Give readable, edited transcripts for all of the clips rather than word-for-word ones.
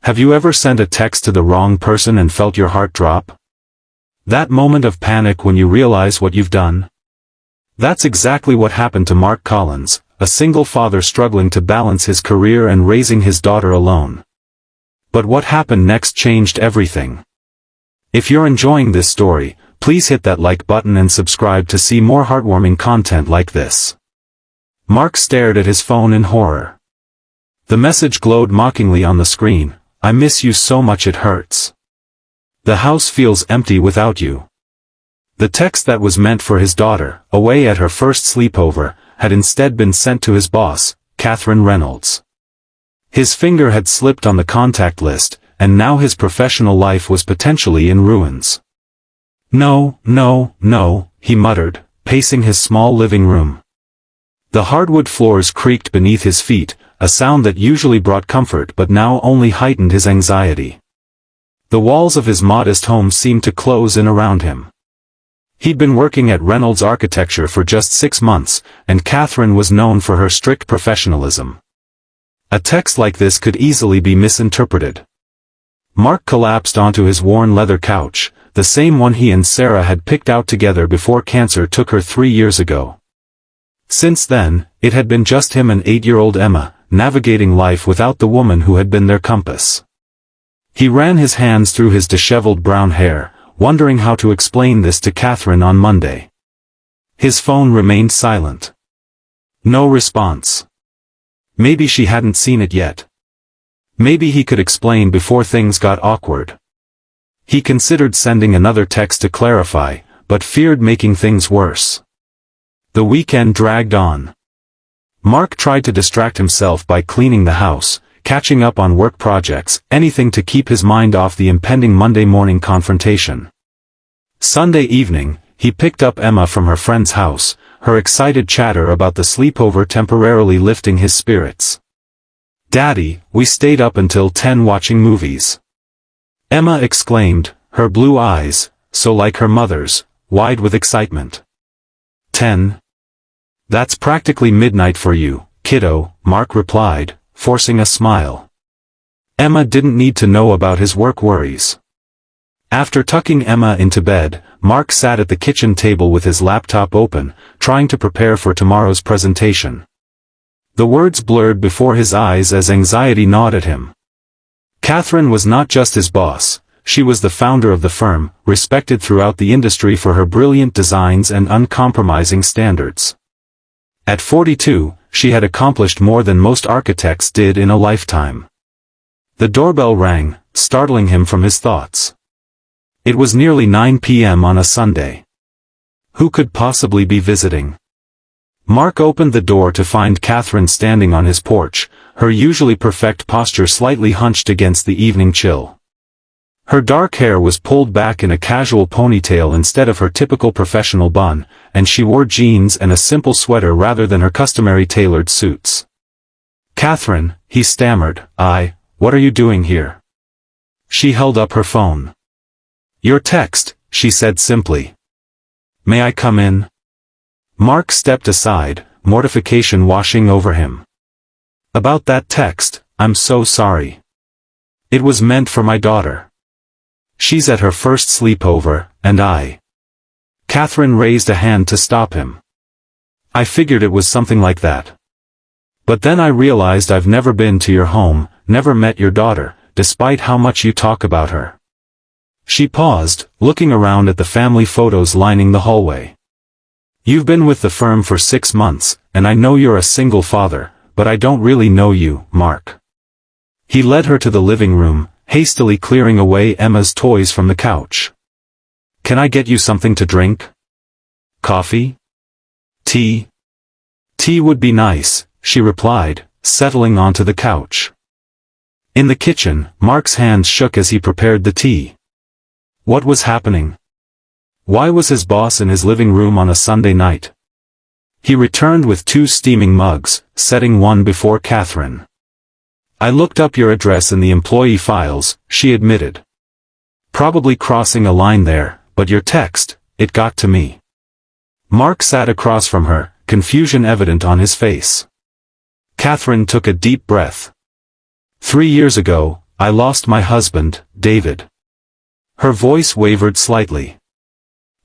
Have you ever sent a text to the wrong person and felt your heart drop? That moment of panic when you realize what you've done? That's exactly what happened to Mark Collins, a single father struggling to balance his career and raising his daughter alone. But what happened next changed everything. If you're enjoying this story, please hit that like button and subscribe to see more heartwarming content like this. Mark stared at his phone in horror. The message glowed mockingly on the screen. I miss you so much it hurts. The house feels empty without you. The text that was meant for his daughter, away at her first sleepover, had instead been sent to his boss, Catherine Reynolds. His finger had slipped on the contact list, and now his professional life was potentially in ruins. No, no, no, he muttered, pacing his small living room. The hardwood floors creaked beneath his feet, a sound that usually brought comfort but now only heightened his anxiety. The walls of his modest home seemed to close in around him. He'd been working at Reynolds Architecture for just 6 months, and Catherine was known for her strict professionalism. A text like this could easily be misinterpreted. Mark collapsed onto his worn leather couch, the same one he and Sarah had picked out together before cancer took her 3 years ago. Since then, it had been just him and 8-year-old Emma, navigating life without the woman who had been their compass. He ran his hands through his disheveled brown hair, wondering how to explain this to Catherine on Monday. His phone remained silent. No response. Maybe she hadn't seen it yet. Maybe he could explain before things got awkward. He considered sending another text to clarify, but feared making things worse. The weekend dragged on. Mark tried to distract himself by cleaning the house, catching up on work projects, anything to keep his mind off the impending Monday morning confrontation. Sunday evening, he picked up Emma from her friend's house, her excited chatter about the sleepover temporarily lifting his spirits. "Daddy, we stayed up until 10 watching movies," Emma exclaimed, her blue eyes, so like her mother's, wide with excitement. 10? That's practically midnight for you, kiddo, Mark replied, forcing a smile. Emma didn't need to know about his work worries. After tucking Emma into bed, Mark sat at the kitchen table with his laptop open, trying to prepare for tomorrow's presentation. The words blurred before his eyes as anxiety gnawed at him. Catherine was not just his boss, she was the founder of the firm, respected throughout the industry for her brilliant designs and uncompromising standards. At 42, she had accomplished more than most architects did in a lifetime. The doorbell rang, startling him from his thoughts. It was nearly 9 p.m. on a Sunday. Who could possibly be visiting? Mark opened the door to find Catherine standing on his porch, her usually perfect posture slightly hunched against the evening chill. Her dark hair was pulled back in a casual ponytail instead of her typical professional bun, and she wore jeans and a simple sweater rather than her customary tailored suits. "Catherine," he stammered, "what are you doing here?" She held up her phone. "Your text," she said simply. "May I come in?" Mark stepped aside, mortification washing over him. "About that text, I'm so sorry. It was meant for my daughter. She's at her first sleepover, and Catherine raised a hand to stop him. "I figured it was something like that. But then I realized I've never been to your home, never met your daughter, despite how much you talk about her." She paused, looking around at the family photos lining the hallway. "You've been with the firm for 6 months, and I know you're a single father, but I don't really know you, Mark." He led her to the living room, hastily clearing away Emma's toys from the couch. "Can I get you something to drink? Coffee? Tea?" "Tea would be nice," she replied, settling onto the couch. In the kitchen, Mark's hands shook as he prepared the tea. What was happening? Why was his boss in his living room on a Sunday night? He returned with 2 steaming mugs, setting one before Catherine. "I looked up your address in the employee files," she admitted. "Probably crossing a line there, but your text, it got to me." Mark sat across from her, confusion evident on his face. Catherine took a deep breath. 3 years ago, I lost my husband, David. Her voice wavered slightly.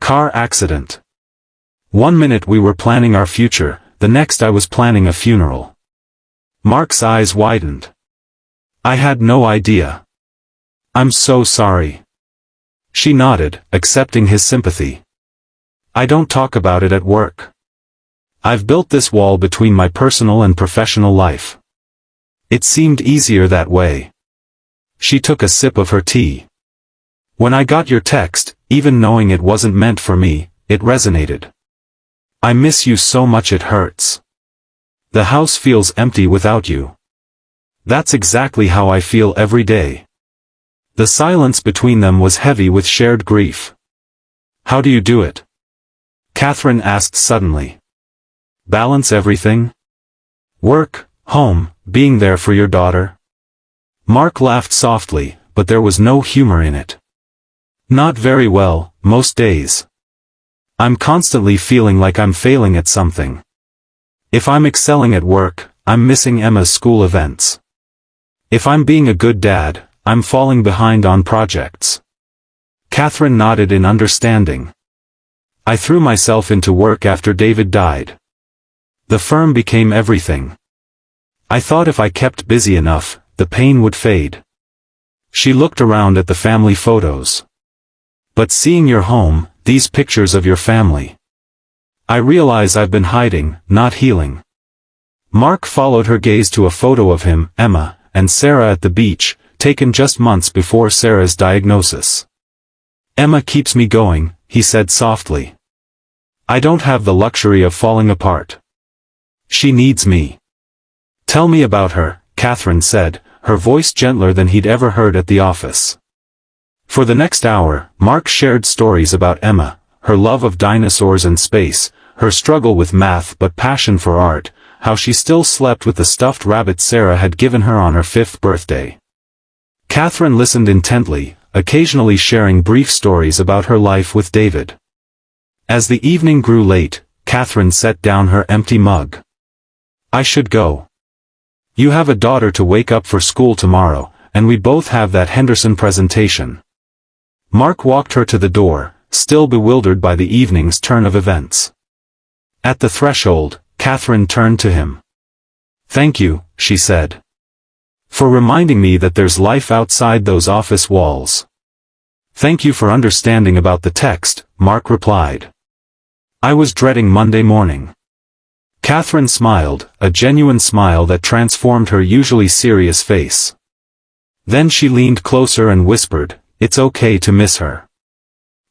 Car accident. One minute we were planning our future, the next I was planning a funeral. Mark's eyes widened. I had no idea. I'm so sorry. She nodded, accepting his sympathy. I don't talk about it at work. I've built this wall between my personal and professional life. It seemed easier that way. She took a sip of her tea. When I got your text, even knowing it wasn't meant for me, it resonated. I miss you so much it hurts. The house feels empty without you. That's exactly how I feel every day. The silence between them was heavy with shared grief. How do you do it? Catherine asked suddenly. Balance everything? Work, home, being there for your daughter? Mark laughed softly, but there was no humor in it. Not very well, most days. I'm constantly feeling like I'm failing at something. If I'm excelling at work, I'm missing Emma's school events. If I'm being a good dad, I'm falling behind on projects. Catherine nodded in understanding. I threw myself into work after David died. The firm became everything. I thought if I kept busy enough, the pain would fade. She looked around at the family photos. But seeing your home, these pictures of your family. I realize I've been hiding, not healing. Mark followed her gaze to a photo of him, Emma, and Sarah at the beach, taken just months before Sarah's diagnosis. Emma keeps me going, he said softly. I don't have the luxury of falling apart. She needs me. Tell me about her, Catherine said, her voice gentler than he'd ever heard at the office. For the next hour, Mark shared stories about Emma, her love of dinosaurs and space, her struggle with math but passion for art, how she still slept with the stuffed rabbit Sarah had given her on her 5th birthday. Catherine listened intently, occasionally sharing brief stories about her life with David. As the evening grew late, Catherine set down her empty mug. I should go. You have a daughter to wake up for school tomorrow, and we both have that Henderson presentation. Mark walked her to the door, still bewildered by the evening's turn of events. At the threshold, Catherine turned to him. Thank you, she said. For reminding me that there's life outside those office walls. Thank you for understanding about the text, Mark replied. I was dreading Monday morning. Catherine smiled, a genuine smile that transformed her usually serious face. Then she leaned closer and whispered, it's okay to miss her.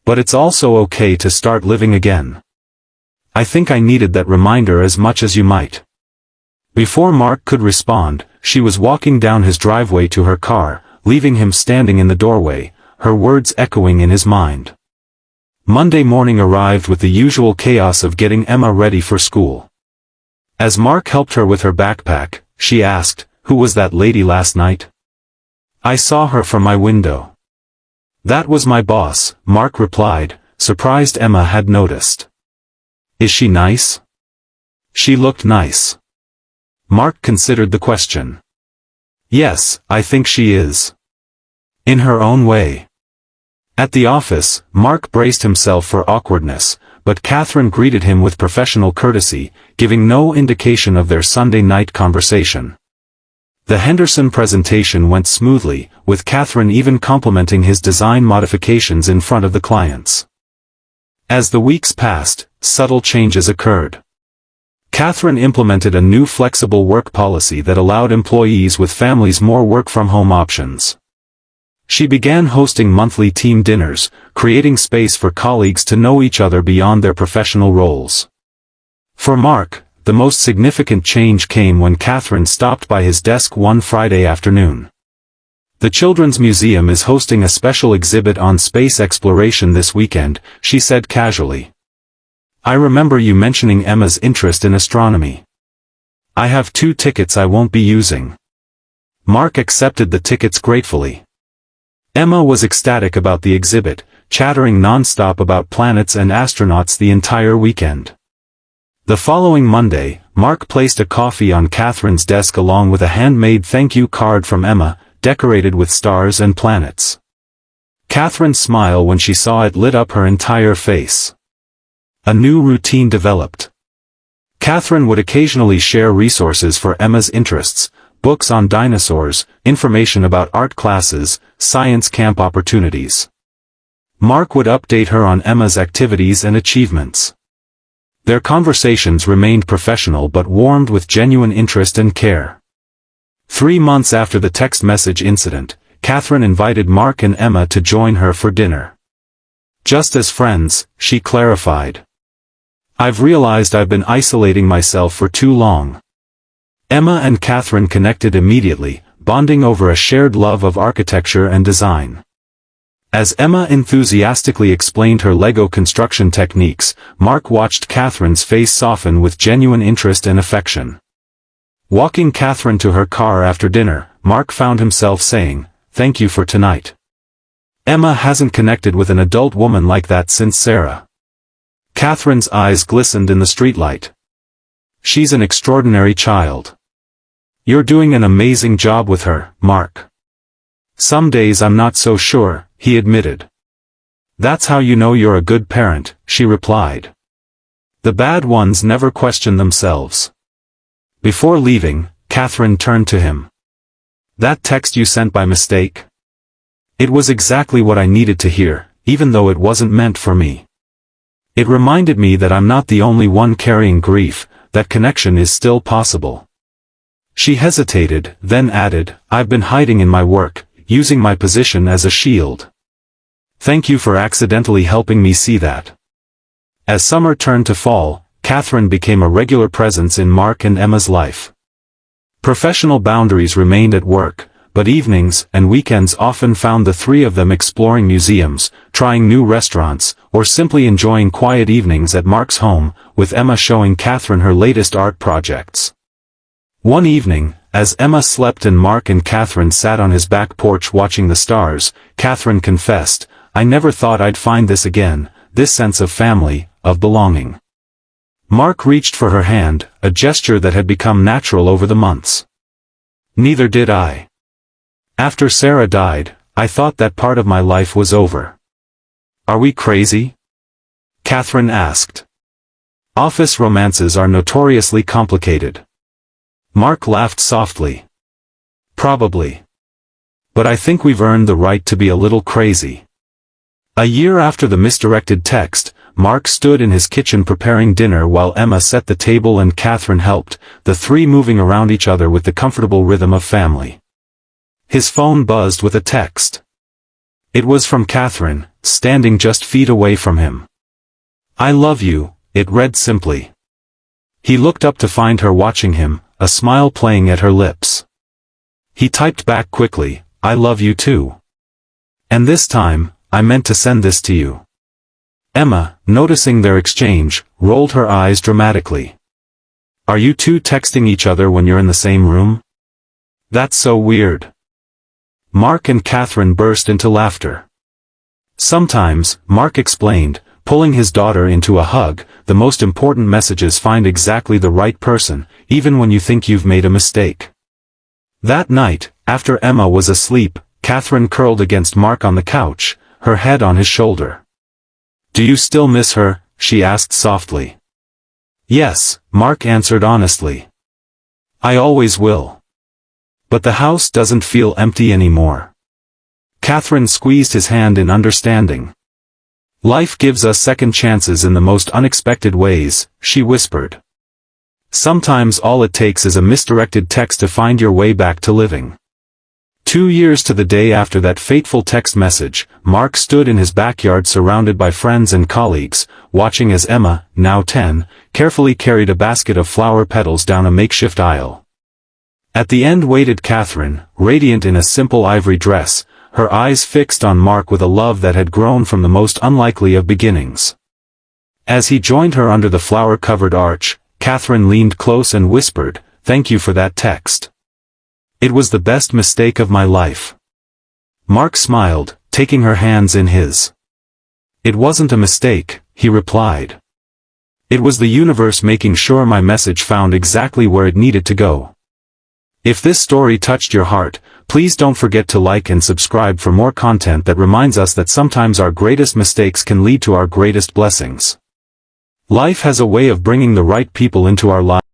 But it's also okay to start living again. I think I needed that reminder as much as you might. Before Mark could respond, she was walking down his driveway to her car, leaving him standing in the doorway, her words echoing in his mind. Monday morning arrived with the usual chaos of getting Emma ready for school. As Mark helped her with her backpack, she asked, who was that lady last night? I saw her from my window. That was my boss, Mark replied, surprised Emma had noticed. Is she nice? She looked nice. Mark considered the question. Yes, I think she is. In her own way. At the office, Mark braced himself for awkwardness, but Catherine greeted him with professional courtesy, giving no indication of their Sunday night conversation. The Henderson presentation went smoothly, with Catherine even complimenting his design modifications in front of the clients. As the weeks passed, subtle changes occurred. Catherine implemented a new flexible work policy that allowed employees with families more work-from-home options. She began hosting monthly team dinners, creating space for colleagues to know each other beyond their professional roles. For Mark, the most significant change came when Catherine stopped by his desk one Friday afternoon. The Children's Museum is hosting a special exhibit on space exploration this weekend, she said casually. I remember you mentioning Emma's interest in astronomy. I have 2 tickets I won't be using. Mark accepted the tickets gratefully. Emma was ecstatic about the exhibit, chattering non-stop about planets and astronauts the entire weekend. The following Monday, Mark placed a coffee on Catherine's desk along with a handmade thank you card from Emma, decorated with stars and planets. Catherine's smile when she saw it lit up her entire face. A new routine developed. Catherine would occasionally share resources for Emma's interests, books on dinosaurs, information about art classes, science camp opportunities. Mark would update her on Emma's activities and achievements. Their conversations remained professional but warmed with genuine interest and care. 3 months after the text message incident, Catherine invited Mark and Emma to join her for dinner. Just as friends, she clarified. I've realized I've been isolating myself for too long. Emma and Catherine connected immediately, bonding over a shared love of architecture and design. As Emma enthusiastically explained her Lego construction techniques, Mark watched Catherine's face soften with genuine interest and affection. Walking Catherine to her car after dinner, Mark found himself saying, "Thank you for tonight. Emma hasn't connected with an adult woman like that since Sarah." Catherine's eyes glistened in the streetlight. "She's an extraordinary child. You're doing an amazing job with her, Mark." "Some days I'm not so sure," he admitted. "That's how you know you're a good parent," she replied. "The bad ones never question themselves." Before leaving, Catherine turned to him. "That text you sent by mistake? It was exactly what I needed to hear, even though it wasn't meant for me. It reminded me that I'm not the only one carrying grief, that connection is still possible." She hesitated, then added, "I've been hiding in my work, using my position as a shield. Thank you for accidentally helping me see that." As summer turned to fall, Catherine became a regular presence in Mark and Emma's life. Professional boundaries remained at work, but evenings and weekends often found the three of them exploring museums, trying new restaurants, or simply enjoying quiet evenings at Mark's home, with Emma showing Catherine her latest art projects. One evening, as Emma slept and Mark and Catherine sat on his back porch watching the stars, Catherine confessed, "I never thought I'd find this again, this sense of family, of belonging." Mark reached for her hand, a gesture that had become natural over the months. "Neither did I. After Sarah died, I thought that part of my life was over." "Are we crazy?" Catherine asked. "Office romances are notoriously complicated." Mark laughed softly. "Probably. But I think we've earned the right to be a little crazy." A year after the misdirected text, Mark stood in his kitchen preparing dinner while Emma set the table and Catherine helped, the three moving around each other with the comfortable rhythm of family. His phone buzzed with a text. It was from Catherine, standing just feet away from him. "I love you," it read simply. He looked up to find her watching him, a smile playing at her lips. He typed back quickly, "I love you too. And this time, I meant to send this to you." Emma, noticing their exchange, rolled her eyes dramatically. "Are you two texting each other when you're in the same room? That's so weird." Mark and Catherine burst into laughter. "Sometimes," Mark explained, pulling his daughter into a hug, "the most important messages find exactly the right person, even when you think you've made a mistake." That night, after Emma was asleep, Catherine curled against Mark on the couch, her head on his shoulder. "Do you still miss her?" she asked softly. "Yes," Mark answered honestly. "I always will. But the house doesn't feel empty anymore." Catherine squeezed his hand in understanding. "Life gives us second chances in the most unexpected ways," she whispered. "Sometimes all it takes is a misdirected text to find your way back to living." 2 years to the day after that fateful text message, Mark stood in his backyard surrounded by friends and colleagues, watching as Emma, now 10, carefully carried a basket of flower petals down a makeshift aisle. At the end waited Catherine, radiant in a simple ivory dress, her eyes fixed on Mark with a love that had grown from the most unlikely of beginnings. As he joined her under the flower-covered arch, Catherine leaned close and whispered, "Thank you for that text. It was the best mistake of my life." Mark smiled, taking her hands in his. "It wasn't a mistake," he replied. "It was the universe making sure my message found exactly where it needed to go." If this story touched your heart, Please don't forget to like and subscribe for more content that reminds us that sometimes our greatest mistakes can lead to our greatest blessings. Life has a way of bringing the right people into our lives.